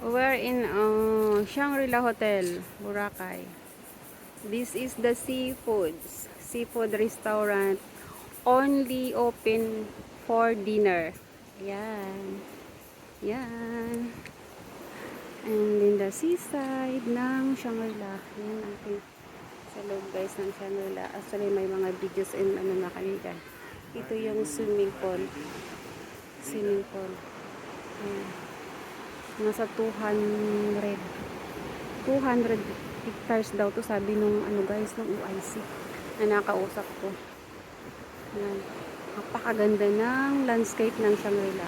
We're in Shangri-La Hotel, Boracay. This is the seafood restaurant. Only open for dinner. Yan. Yan. And in the seaside ng Shangri-La. Yan natin sa loob guys ng Shangri-La. Actually may mga videos and ano na kanina. Ito yung swimming pool. Swimming pool. Yan. Nasa 200 hectares daw to sabi nung ano guys ng UIC na nakausap ko. Yan. Napakaganda ng landscape ng Shangri-La.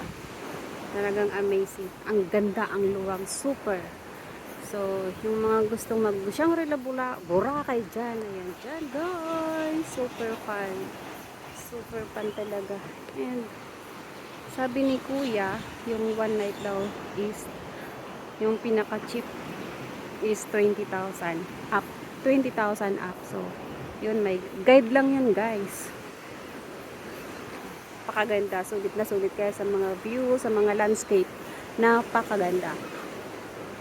Talagang amazing. Ang ganda, ang luwag, super. So, yung mga gustong mag Shangri-La Boracay dyan, ayan dyan guys. Super fun. Super fun talaga. And sabi ni Kuya, yung one night daw is yung pinaka-cheap is 20,000 up. 20,000 up. So, yun, may guide lang yun guys. Napakaganda. Sulit na sulit kaya sa mga view, sa mga landscape. Napakaganda.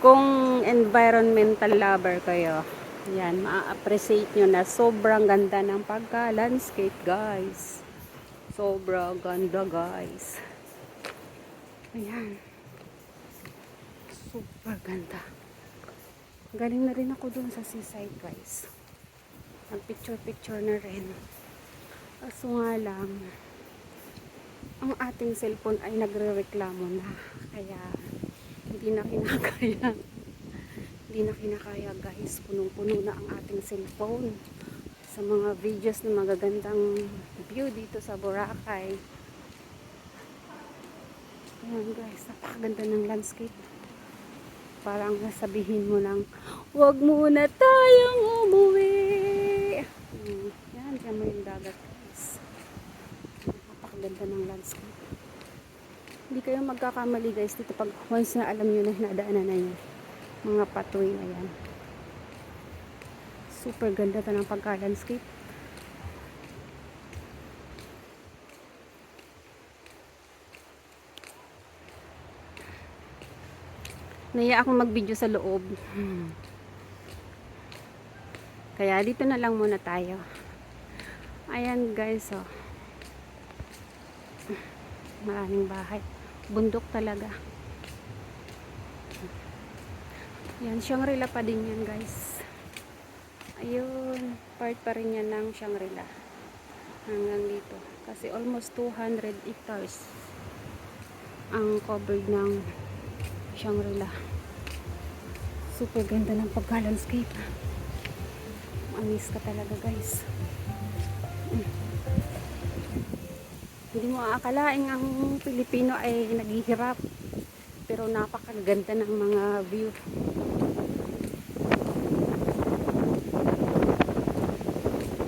Kung environmental lover kayo, yan, ma-appreciate nyo na sobrang ganda ng pagka-landscape guys. Sobrang ganda guys. Ayan. Super ganda. Galing na rin ako dun sa seaside guys. Nag-picture na rin. Kaso nga lang, ang ating cellphone ay nagre-reklamo na. Kaya, hindi na kinakaya. Hindi na kinakaya guys. Punong-puno na ang ating cellphone. Sa mga videos na magagandang view dito sa Boracay. Ayan guys, napakaganda ng landscape. Parang sabihin mo lang, wag muna tayong umuwi. Yan, dyan mo yung dagat guys. Napakaganda ng landscape. Hindi kayo magkakamali guys dito pag once na alam nyo na hinadaanan na yun. Mga pathway na yan. Super ganda to ng pagka-landscape. Naiya akong mag-video sa loob. Kaya dito na lang muna tayo. Ayan guys, oh. Maraming bahay. Bundok talaga. Yan, Shangri-La pa din yan guys. Ayun, part pa rin yan ng Shangri-La. Hanggang dito. Kasi almost 200 hectares ang covered ng Shangri-La. Super ganda ng pagka-landscape. Amis ka talaga guys. Hindi mo aakalain ang Pilipino ay naghihirap. Pero napakaganda ng mga view.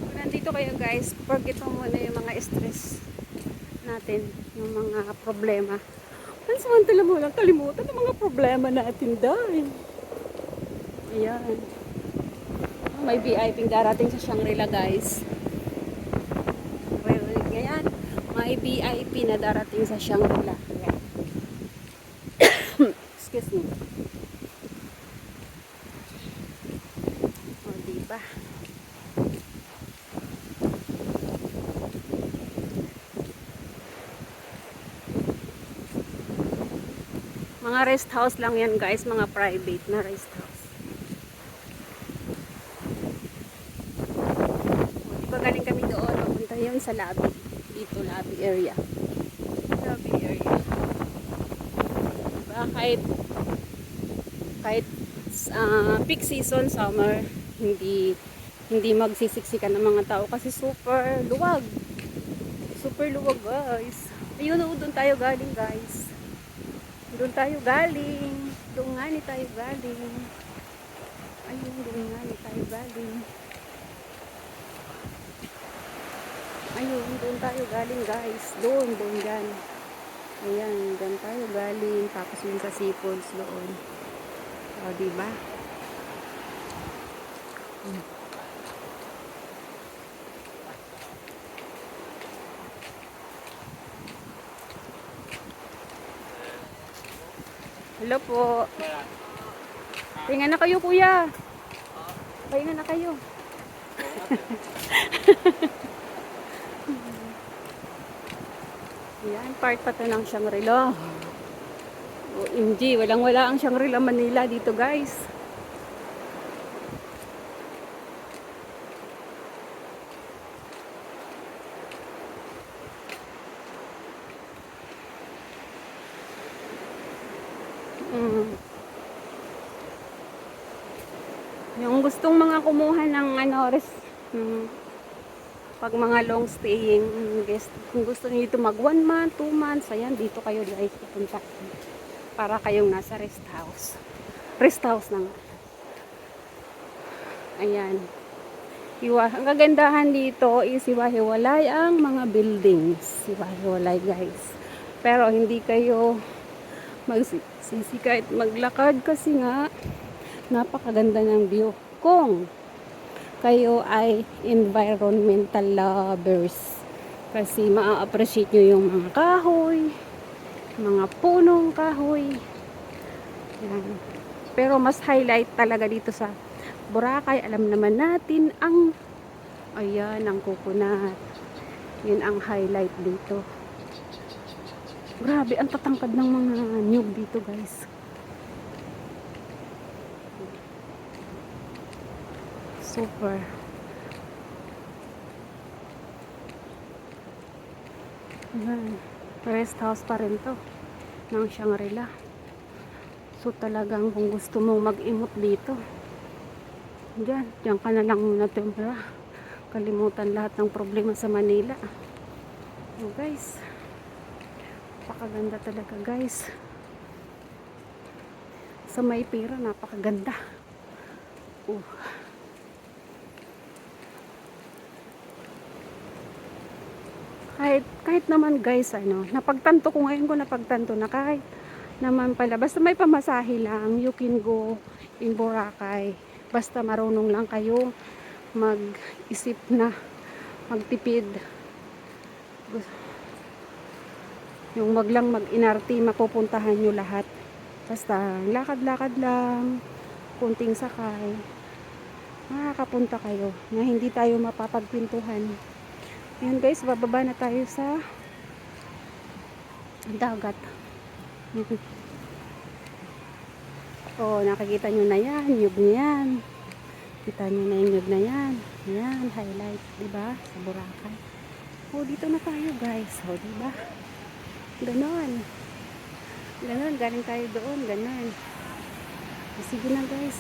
Kung nandito kayo guys, forget mo muna yung mga stress natin, yung mga problema. Pansamantala mo lang kalimutan ang mga problema natin dahil. Ayan. May VIP darating sa Shangri-La guys. Ngayon, may VIP na darating sa Shangri-La. Excuse me. O, diba? Mga rest house lang yan guys, mga private na rest house. Galing kami doon, papunta yun sa lobby. Dito, lobby area. Lobby area. Diba? Kahit peak season, summer, hindi magsisiksikan ng mga tao kasi super luwag. Super luwag guys. Ayun, doon tayo galing guys. Doon tayo galing. Doon nga ni tayo galing. Ayun, doon nga ni tayo galing. Ayun, doon tayo galing guys. Doon yan. Ayan, doon tayo galing. Tapos yun sa seafoods doon. O, diba? Hello po. Pahinga na kayo, kuya. Pahinga na kayo. Yan, part pa to ng Shangri-La. OMG, walang-wala ang Shangri-La Manila dito, guys. Yung gustong mga kumuha ng pag mga long staying guest, kung gusto niyo ito mag 1 month, 2 months, ayan, dito kayo guys pupunta. Para kayong nasa rest house. Rest house na nga. Ayan. Ang kagandahan dito is hiwa-hiwalay ang mga buildings. Hiwa-hiwalay guys. Pero hindi kayo magsisi kahit maglakad kasi nga napakaganda ng view. Kung kayo ay environmental lovers, kasi maa-appreciate nyo yung mga kahoy, mga punong kahoy. Yan. Pero mas highlight talaga dito sa Boracay, alam naman natin ang ayan, ang coconut. Yun ang highlight dito. Grabe, ang tatangkad ng mga nyug dito guys. Super. Ayan. Rest house pa rin to ng Shangri-La. So talagang kung gusto mo mag-imot dito, diyan ka na lang muna tumira. Kalimutan lahat ng problema sa Manila. Oh guys, napakaganda talaga guys. Sa may pera, napakaganda. Kahit naman guys, napagtanto ko ngayon, napagtanto na kahit naman pala, basta may pamasahe lang, you can go in Boracay. Basta marunong lang kayo mag-isip na magtipid. Yung wag lang mag-inarti, mapupuntahan nyo lahat. Basta lakad-lakad lang, kunting sakay, makakapunta kayo na hindi tayo mapapagpintuhan. Ayan guys, bababa na tayo sa dagat. Oh, nakikita nyo na yan, nyug niyan. Kita nyo na yung nyug na yan. Yan, highlight, diba? Sa Boracay. Oh, dito na tayo guys. Oh, diba? Ganon. Ganon, galing tayo doon. Ganon. Sige na guys.